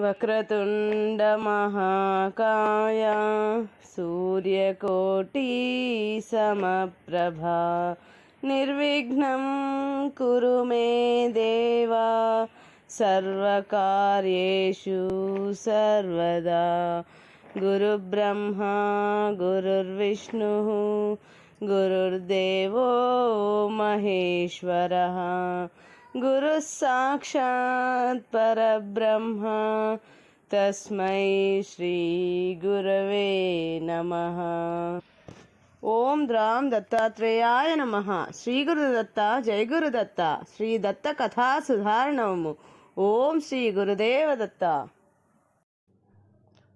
వక్రతుండ మహాకాయ సూర్యకోటి సమప్రభా నిర్విఘ్నం కురు మే దేవా సర్వకార్యేషు సర్వదా. గురుబ్రహ్మా గురుర్విష్ణుః గురుర్దేవో మహేశ్వరః గురుః సాక్షాత్ పరబ్రహ్మ తస్మై శ్రీ గురవే నమః. ఓం ద్రాం దత్తాత్రేయాయ నమః. శ్రీ గురుదత్త జయ గురుదత్త. శ్రీ దత్త కథా సుధారణము. ఓం శ్రీ గురుదేవదత్త.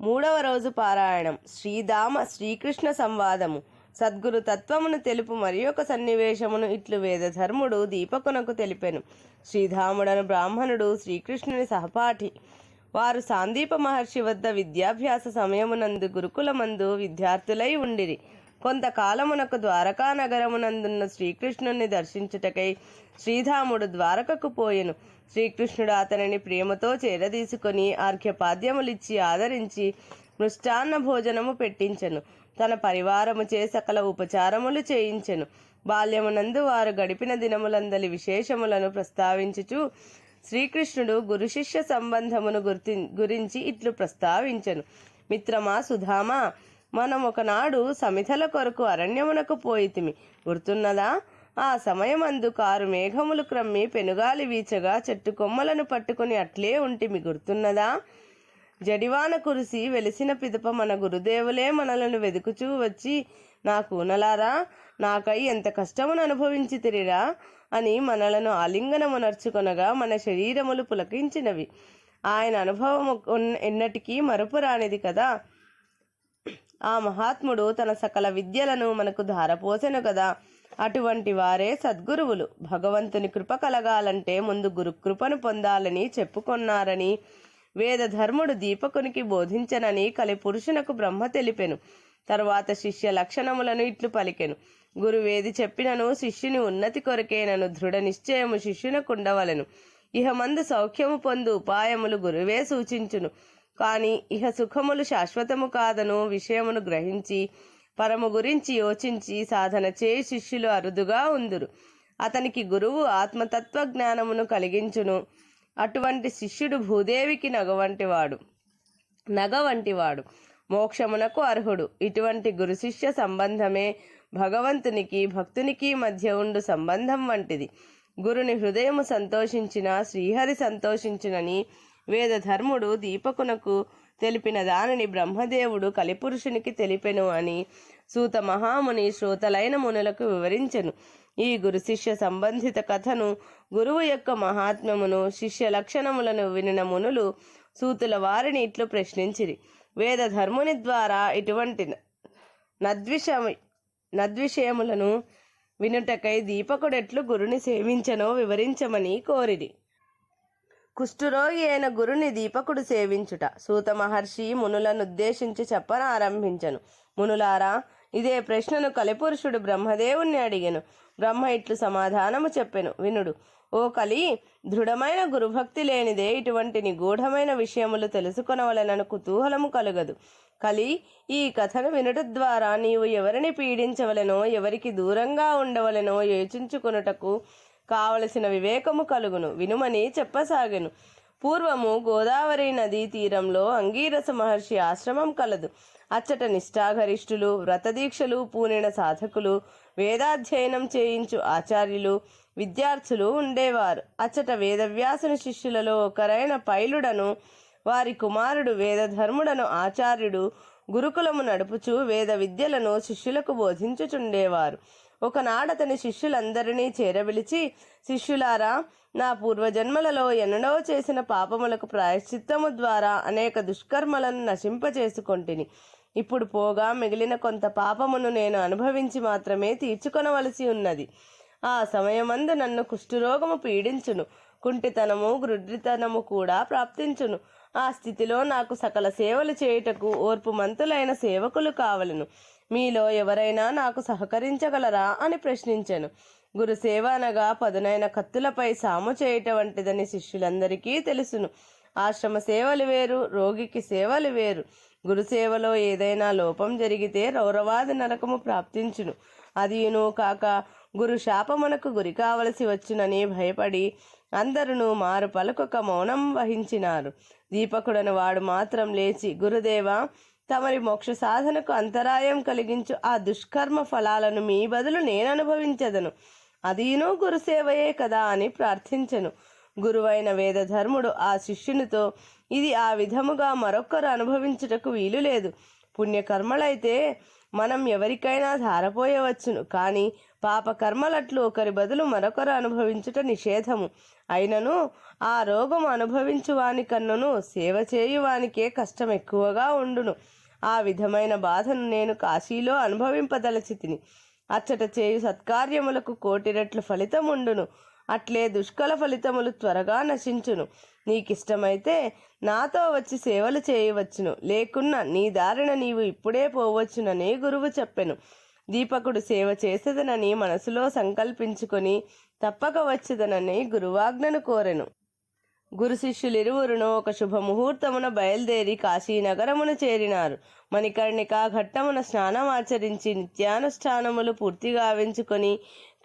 3వ రోజు పారాయణం. శ్రీధామ శ్రీకృష్ణ సంవాదము. సద్గురు తత్వమును తెలుపు మరి ఒక సన్నివేశమును ఇట్లు వేదధర్ముడు దీపకునకు తెలిపెను. శ్రీధాముడను బ్రాహ్మణుడు శ్రీకృష్ణుని సహపాఠి. వారు సాందీప మహర్షి వద్ద విద్యాభ్యాస సమయమునందు గురుకులమందు విద్యార్థులై ఉండిరి. కొంతకాలమునకు ద్వారకా నగరమునందున్న శ్రీకృష్ణుని దర్శించుటకై శ్రీధాముడు ద్వారకకు పోయెను. శ్రీకృష్ణుడు అతనిని ప్రేమతో చేరదీసుకొని ఆర్ఘ్యపాద్యములిచ్చి ఆదరించి మృష్టాన్న భోజనము పెట్టించెను. తన పరివారముచే సకల ఉపచారములు చేయించెను. బాల్యమునందు వారు గడిపిన దినములందలి విశేషములను ప్రస్తావించుచు శ్రీకృష్ణుడు గురు శిష్య సంబంధమును గురించి ఇట్లు ప్రస్తావించెను. మిత్రమా సుధామా, మనం ఒకనాడు సమిధల కొరకు అరణ్యమునకు పోయితిమి, గుర్తున్నదా? ఆ సమయమందు కారు మేఘములు క్రమ్మి పెనుగాలి వీచగా చెట్టు కొమ్మలను పట్టుకుని అట్లే ఉంటిమి, గుర్తున్నదా? జడివాన కురిసి వెలిసిన పిదప మన గురుదేవులే మనలను వెదుకుచూ వచ్చి, నా కూనలారా, నాకై ఎంత కష్టమును అనుభవించి తిరిరా అని మనలను ఆలింగనమునర్చుకొనగా మన శరీరములు పులకించినవి. ఆయన అనుభవము ఎన్నటికీ మరుపురానిది కదా. ఆ మహాత్ముడు తన సకల విద్యలను మనకు ధారపోసెను కదా. అటువంటి వారే సద్గురువులు. భగవంతుని కృప కలగాలంటే ముందు గురుకృపను పొందాలని చెప్పుకొన్నారని వేదధర్ముడు దీపకునికి బోధించనని కలిపురుషునకు బ్రహ్మ తెలిపెను. తరువాత శిష్య లక్షణములను ఇట్లు పలికెను. గురువేది చెప్పినను శిష్యుని ఉన్నతి కొరకేనను దృఢ నిశ్చయము శిష్యునకుండవలెను. ఇహమందు సౌఖ్యము పొందు ఉపాయములు గురువే సూచించును. కాని ఇహ సుఖములు శాశ్వతము కాదను విషయమును గ్రహించి పరము గురించి యోచించి సాధన చేయి శిష్యులు అరుదుగా ఉందురు. అతనికి గురువు ఆత్మతత్వ జ్ఞానమును కలిగించును. అటువంటి శిష్యుడు భూదేవికి నగ వంటివాడు, మోక్షమునకు అర్హుడు. ఇటువంటి గురు శిష్య సంబంధమే భగవంతునికి భక్తునికి మధ్య ఉండు సంబంధం వంటిది. గురుని హృదయము సంతోషించిన శ్రీహరి సంతోషించునని వేదధర్ముడు దీపకునకు తెలిపిన దానిని బ్రహ్మదేవుడు కలిపురుషునికి తెలిపెను అని సూత మహాముని శ్రోతలైన మునులకు వివరించెను. ఈ గురు శిష్య సంబంధిత కథను, గురువు యొక్క మహాత్మ్యమును, శిష్య లక్షణములను వినిన మునులు సూతుల వారిని ఇట్లు ప్రశ్నించిరి. వేదధర్ముని ద్వారా ఇటువంటి నద్విషయములను వినుటకై దీపకుడెట్లు గురుని సేవించనో వివరించమని కోరిరి. కుష్ఠురోగి అయిన గురుని దీపకుడు సేవించుట. సూత మహర్షి మునులనుద్దేశించి చెప్పనారంభించను. మునులారా, ఇదే ప్రశ్నను కలిపురుషుడు బ్రహ్మదేవుణ్ణి అడిగెను. బ్రహ్మ ఇట్లు సమాధానము చెప్పెను, వినుడు. ఓ కలి, దృఢమైన గురుభక్తి లేనిదే ఇటువంటి నిగూఢమైన విషయములు తెలుసుకొనవలెనను కుతూహలము కలుగదు. కలి, ఈ కథను వినుట ద్వారా నీవు ఎవరిని పీడించవలెనో, ఎవరికి దూరంగా ఉండవలెనో యోచించుకొనుటకు కావలసిన వివేకము కలుగును. వినుమని చెప్పసాగెను. పూర్వము గోదావరి నదీ తీరంలో అంగీరస మహర్షి ఆశ్రమం కలదు. అచ్చట నిష్ఠాగరిష్ఠులు, వ్రతదీక్షలు పూనిన సాధకులు, వేదాధ్యయనం చేయించు ఆచార్యులు, విద్యార్థులు ఉండేవారు. అచ్చట వేదవ్యాసుని శిష్యులలో ఒకరైన పైలుడను వారి కుమారుడు వేదధర్ముడను ఆచార్యుడు గురుకులము నడుపుచు వేద విద్యలను శిష్యులకు బోధించుచుండేవారు. ఒకనాడతని శిష్యులందరినీ చేరవిలిచి, శిష్యులారా, నా పూర్వజన్మలలో ఎన్నడో చేసిన పాపములకు ప్రాయశ్చిత్తము ద్వారా అనేక దుష్కర్మలను నశింపచేసుకొంటిని. ఇప్పుడు పోగా మిగిలిన కొంత పాపమును నేను అనుభవించి మాత్రమే తీర్చుకొనవలసి ఉన్నది. ఆ సమయమందు నన్ను కుష్ఠరోగము పీడించును, కుంటితనము గ్రుడ్రితనము కూడా ప్రాప్తించును. ఆ స్థితిలో నాకు సకల సేవలు చేయుటకు ఓర్పుమంతులైన సేవకులు కావలను. మీలో ఎవరైనా నాకు సహకరించగలరా అని ప్రశ్నించెను. గురుసేవ అనగా పదునైన కత్తులపై సాము చేయట వంటిదని శిష్యులందరికీ తెలుసును. ఆశ్రమ సేవలు వేరు, రోగికి సేవలు వేరు. గురుసేవలో ఏదైనా లోపం జరిగితే రౌరవాది నరకము ప్రాప్తించును. అదియును కాక గురు శాపమునకు గురి కావలసి వచ్చునని భయపడి అందరూ మారు పలుకొక మౌనం వహించినారు. దీపకుడను వాడు మాత్రం లేచి, గురుదేవా, తమరి మోక్ష సాధనకు అంతరాయం కలిగించు ఆ దుష్కర్మ ఫలాలను మీ బదులు నేను అనుభవించదను, అదీను గురుసేవయే కదా అని ప్రార్థించెను. గురువైన వేదధర్ముడు ఆ శిష్యునితో, ఇది ఆ విధముగా మరొక్కరు అనుభవించుటకు వీలు లేదు. పుణ్యకర్మలైతే మనం ఎవరికైనా ధారపోయవచ్చును, కానీ పాపకర్మలట్లు ఒకరి బదులు మరొకరు అనుభవించుట నిషేధము. అయినను ఆ రోగము అనుభవించువాని కన్నును సేవ చేయువానికే కష్టం ఎక్కువగా ఉండును. ఆ విధమైన బాధను నేను కాశీలో అనుభవింపదలచి తిని. అచ్చట చేయు సత్కార్యములకు 1,000,000 రెట్లు ఫలితముండును. అట్లే దుష్కల ఫలితములు త్వరగా నశించును. నీకిష్టమైతే నాతో వచ్చి సేవలు చేయవచ్చును, లేకున్నా నీ దారిన నీవు ఇప్పుడే పోవచ్చునని గురువు చెప్పెను. దీపకుడు సేవ చేసేదనని మనసులో సంకల్పించుకొని తప్పక వచ్చేదనని గురువాజ్ఞను కోరెను. గురు శిష్యులిరువురును ఒక శుభముహూర్తమున బయలుదేరి కాశీనగరమును చేరినారు. మణికర్ణికా ఘట్టమున స్నానమాచరించి నిత్యానుష్ఠానములు పూర్తిగా గావించుకొని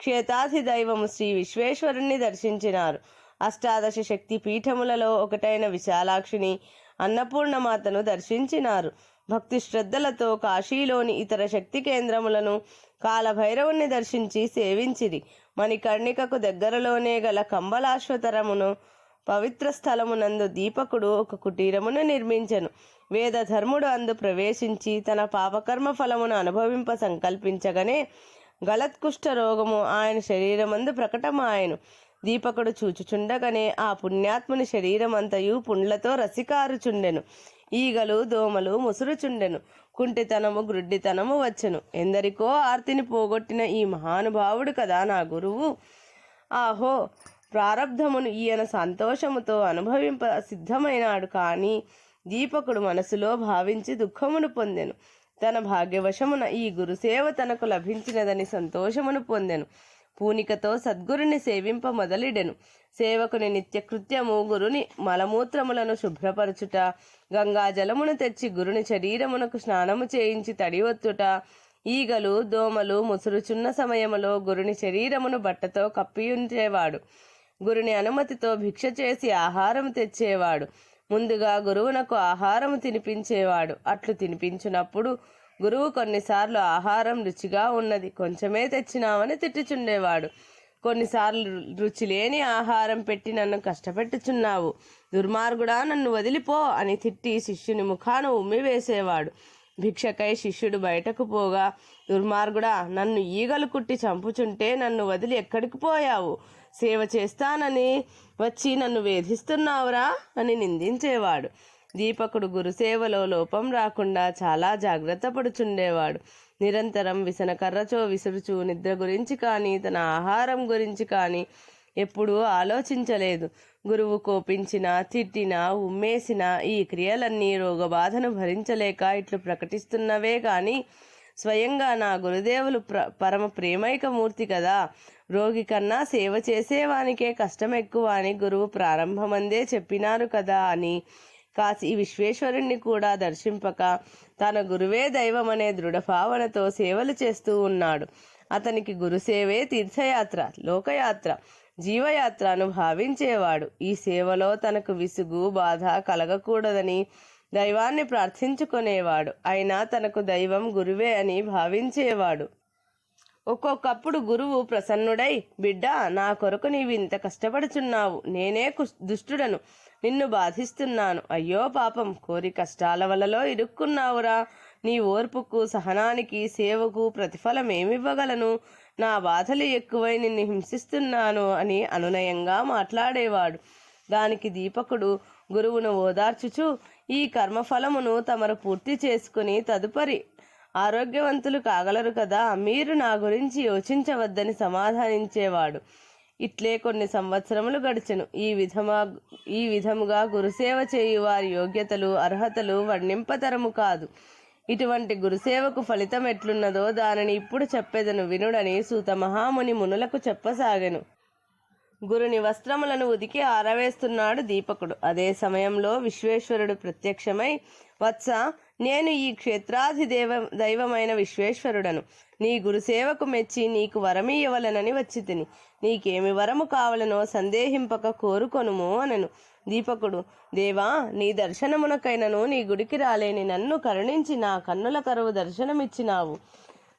క్షేతాధిదైవము శ్రీ విశ్వేశ్వరుణ్ణి దర్శించినారు. 18 శక్తి పీఠములలో ఒకటైన విశాలాక్షిని, అన్నపూర్ణమాతను దర్శించినారు. భక్తి శ్రద్ధలతో కాశీలోని ఇతర శక్తి కేంద్రములను, కాలభైరవుణ్ణి దర్శించి సేవించిరి. మణికర్ణికకు దగ్గరలోనే గల కంబలాశ్వతరమును పవిత్ర స్థలమునందు దీపకుడు ఒక కుటీరమును నిర్మించెను. వేదధర్ముడు అందు ప్రవేశించి తన పాపకర్మ ఫలమును అనుభవింప సంకల్పించగానే గలత్కుష్ఠ రోగము ఆయన శరీరమందు ప్రకటమాయెను. దీపకుడు చూచుచుండగానే ఆ పుణ్యాత్ముని శరీరమంతయు పుండ్లతో రసికారుచుండెను. ఈగలు దోమలు ముసురుచుండెను. కుంటితనము గ్రుడ్డితనము వచ్చెను. ఎందరికో ఆర్తిని పోగొట్టిన ఈ మహానుభావుడు కదా నా గురువు. ఆహో, ప్రారబ్ధమును ఈయన సంతోషముతో అనుభవింప సిద్ధమైనాడు. కానీ దీపకుడు మనసులో భావించి దుఃఖమును పొందెను. తన భాగ్యవశమున ఈ గురుసేవ తనకు లభించినదని సంతోషమును పొందెను. పూనికతో సద్గురుని సేవింప మొదలిడెను. సేవకుని నిత్యకృత్యము గురుని మలమూత్రములను శుభ్రపరచుట, గంగా జలమును తెచ్చి గురుని శరీరమునకు స్నానము చేయించి తడివొత్తుట, ఈగలు దోమలు ముసురుచున్న సమయములో గురుని శరీరమును బట్టతో కప్పియుంచేవాడు. గురుని అనుమతితో భిక్ష చేసి ఆహారం తెచ్చేవాడు. ముందుగా గురువునకు ఆహారము తినిపించేవాడు. అట్లు తినిపించినప్పుడు గురువు కొన్నిసార్లు ఆహారం రుచిగా ఉన్నది, కొంచెమే తెచ్చినామని తిట్టుచుండేవాడు. కొన్నిసార్లు రుచి లేని ఆహారం పెట్టి నన్ను కష్టపెట్టుచున్నావు, దుర్మార్గుడా, నన్ను వదిలిపో అని తిట్టి శిష్యుని ముఖాను ఉమ్మివేసేవాడు. భిక్షకై శిష్యుడు బయటకు పోగా, దుర్మార్గుడా, నన్ను ఈగలు కుట్టి చంపుచుంటే నన్ను వదిలి ఎక్కడికి పోయావు? సేవ చేస్తానని వచ్చి నన్ను వేధిస్తున్నావురా అని నిందించేవాడు. దీపకుడు గురుసేవలో లోపం రాకుండా చాలా జాగ్రత్త పడుచుండేవాడు. నిరంతరం విసనకర్రచో విసురుచు నిద్ర గురించి కానీ తన ఆహారం గురించి కానీ ఎప్పుడూ ఆలోచించలేదు. గురువు కోపించినా తిట్టినా ఉమ్మేసినా ఈ క్రియలన్నీ రోగబాధను భరించలేక ఇట్లు ప్రకటిస్తున్నవే కానీ స్వయంగా నా గురుదేవులు పరమ ప్రేమైకమూర్తి కదా. రోగి కన్నా సేవ చేసేవానికే కష్టం ఎక్కువ అని గురువు ప్రారంభమందే చెప్పినారు కదా అని కాశీ విశ్వేశ్వరుణ్ణి కూడా దర్శింపక తన గురువే దైవమనే దృఢభావనతో సేవలు చేస్తూ ఉన్నాడు. అతనికి గురుసేవే తీర్థయాత్ర, లోకయాత్ర, జీవయాత్రను భావించేవాడు. ఈ సేవలో తనకు విసుగు బాధ కలగకూడదని దైవాన్ని ప్రార్థించుకునేవాడు. అయినా తనకు దైవం గురువే అని భావించేవాడు. ఒక్కొక్కప్పుడు గురువు ప్రసన్నుడై, బిడ్డ, నా కొరకు నీవు ఇంత కష్టపడుచున్నావు, నేనే దుష్టుడను, నిన్ను బాధిస్తున్నాను, అయ్యో పాపం, కోరి కష్టాల వలలో ఇరుక్కున్నావురా, నీ ఓర్పుకు సహనానికి సేవకు ప్రతిఫలం ఏమివ్వగలను? నా బాధలు ఎక్కువై నిన్ను హింసిస్తున్నాను అని అనునయంగా మాట్లాడేవాడు. దానికి దీపకుడు గురువును ఓదార్చుచు, ఈ కర్మఫలమును తమరు పూర్తి చేసుకుని తదుపరి ఆరోగ్యవంతులు కాగలరు కదా, మీరు నా గురించి యోచించవద్దని సమాధానించేవాడు. ఇట్లే కొన్ని సంవత్సరములు గడిచెను. ఈ విధముగా గురుసేవ చేయు వారి యోగ్యతలు అర్హతలు వర్ణింపతరము కాదు. ఇటువంటి గురుసేవకు ఫలితం ఎట్లున్నదో దానిని ఇప్పుడు చెప్పెదను వినుడని సూత మహాముని మునులకు చెప్పసాగెను. గురుని వస్త్రములను ఉదికి ఆరవేస్తున్నాడు దీపకుడు. అదే సమయంలో విశ్వేశ్వరుడు ప్రత్యక్షమై, వత్స, నేను ఈ దైవమైన విశ్వేశ్వరుడను. నీ గురుసేవకు మెచ్చి నీకు వరమియ్యవలనని వచ్చి తిని. నీకేమి వరము కావలనో సందేహింపక కోరుకొనుము అనెను. దీపకుడు, దేవా, నీ దర్శనమునకైనను నీ గుడికి రాలేని నన్ను కరుణించి నా కన్నుల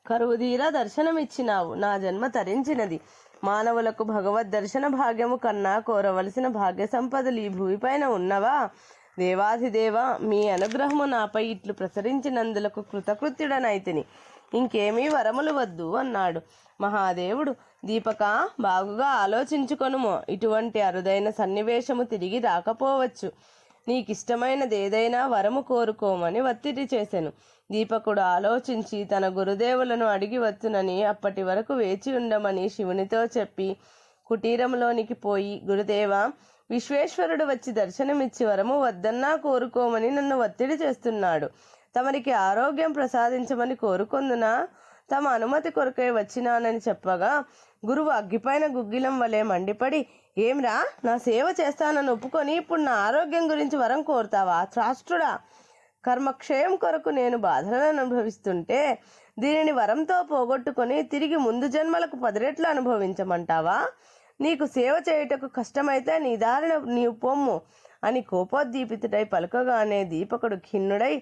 కరువుదీర దర్శనమిచ్చినావు. నా జన్మ తరించినది. మానవులకు భగవద్ దర్శన భాగ్యము కన్నా కోరవలసిన భాగ్య సంపదలు ఈ భూమిపైన ఉన్నవా? దేవాధిదేవ, మీ అనుగ్రహము నాపై ఇట్లు ప్రసరించినందులకు కృతకృత్యుడనైతిని. ఇంకేమీ వరములు వద్దు అన్నాడు. మహాదేవుడు, దీపక, బాగుగా ఆలోచించుకొనుమో. ఇటువంటి అరుదైన సన్నివేశము తిరిగి రాకపోవచ్చు. నీకిష్టమైనదేదైనా వరము కోరుకోమని ఒత్తిడి చేసెను. దీపకుడు ఆలోచించి తన గురుదేవులను అడిగి వచ్చునని అప్పటి వరకు వేచి ఉండమని శివునితో చెప్పి కుటీరంలోనికి పోయి, గురుదేవా, విశ్వేశ్వరుడు వచ్చి దర్శనమిచ్చి వరము వద్దన్నా కోరుకోమని నన్ను ఒత్తిడి చేస్తున్నాడు. తమరికి ఆరోగ్యం ప్రసాదించమని కోరుకొందునా? తమ అనుమతి కొరకై వచ్చినానని చెప్పగా గురువు అగ్గిపైన గుగ్గిలం వలె మండిపడి, ఏమ్రా, నా సేవ చేస్తానని ఒప్పుకొని ఇప్పుడు నా ఆరోగ్యం గురించి వరం కోరుతావా? త్రాష్ట్రుడా! కర్మక్షయం కొరకు నేను బాధలను అనుభవిస్తుంటే దీనిని వరంతో పోగొట్టుకొని తిరిగి ముందు జన్మలకు 10 రెట్లు అనుభవించమంటావా? నీకు సేవ చేయుటకు కష్టమైతే నీ దారిన నీవు పొమ్ము అని కోపోద్దీపితుడై పలుకగానే దీపకుడు ఖిన్నుడై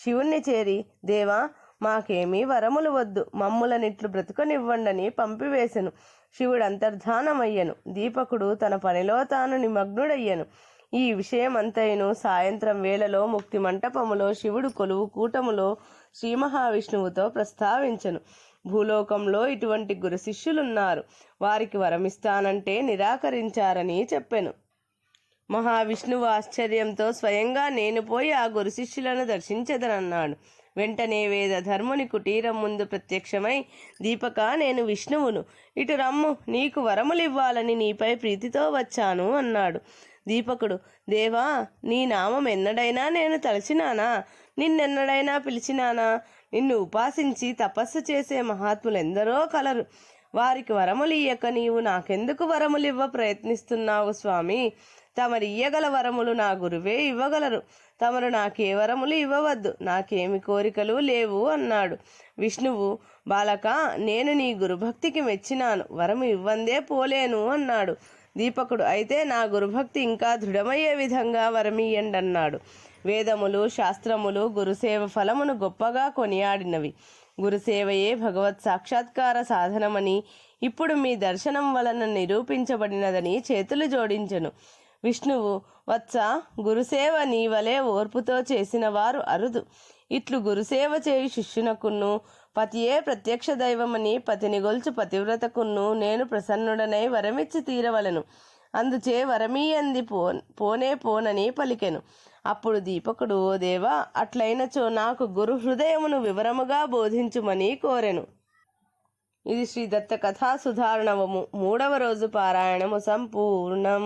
శివుణ్ణి చేరి, దేవా, మాకేమీ వరములు వద్దు, మమ్ములనిట్లు బ్రతుకనివ్వండని పంపివేశెను. శివుడు అంతర్ధానమయ్యను. దీపకుడు తన పనిలో తాను నిమగ్నుడయ్యను. ఈ విషయమంతయును సాయంత్రం వేళలో ముక్తి మంటపములో శివుడు కొలువు కూటములో శ్రీ మహావిష్ణువుతో ప్రస్తావించెను. భూలోకంలో ఇటువంటి గురు శిష్యులున్నారు. వారికి వరమిస్తానంటే నిరాకరించారని చెప్పెను. మహావిష్ణువు ఆశ్చర్యంతో, స్వయంగా నేను పోయి ఆ గురు శిష్యులను దర్శించెదనన్నాడు. వెంటనే వేదధర్ముని కుటీరం ముందు ప్రత్యక్షమై, దీపక, నేను విష్ణువును, ఇటు రమ్ము, నీకు వరములివ్వాలని నీపై ప్రీతితో వచ్చాను అన్నాడు. దీపకుడు, దేవా, నీ నామం ఎన్నడైనా నేను తలచినానా? నిన్నెన్నడైనా పిలిచినానా? నిన్ను ఉపాసించి తపస్సు చేసే మహాత్ములెందరో కలరు. వారికి వరములియ్యక నీవు నాకెందుకు వరములివ్వ ప్రయత్నిస్తున్నావు స్వామి? తమరు ఇయ్యగల వరములు నా గురువే ఇవ్వగలరు. తమరు నాకే వరములు ఇవ్వవద్దు. నాకేమి కోరికలు లేవు అన్నాడు. విష్ణువు, బాలక, నేను నీ గురుభక్తికి మెచ్చినాను. వరము ఇవ్వందే పోలేను అన్నాడు. దీపకుడు, అయితే నా గురుభక్తి ఇంకా దృఢమయ్యే విధంగా వరమియ్యండి అన్నాడు. వేదములు, శాస్త్రములు గురుసేవ ఫలమును గొప్పగా కొనియాడినవి. గురుసేవయే భగవత్ సాక్షాత్కార సాధనమని ఇప్పుడు మీ దర్శనం వలన నిరూపించబడినదని చేతులు జోడించెను. విష్ణువు, వత్స, గురుసేవ నీ వలె ఓర్పుతో చేసిన వారు అరుదు. ఇట్లు గురుసేవ చేయు శిష్యునకును పతియే ప్రత్యక్ష దైవమని పతిని గొల్చు పతివ్రతకును నేను ప్రసన్నుడనై వరమిచ్చి తీరవలను. అందుచే వరమీయంది పోనే పోనని పలికెను. అప్పుడు దీపకుడు, ఓ దేవా, అట్లయినచో నాకు గురు హృదయమును వివరముగా బోధించుమని కోరెను. ఇది శ్రీ దత్త కథా సుధారణవము 3వ రోజు పారాయణము సంపూర్ణం.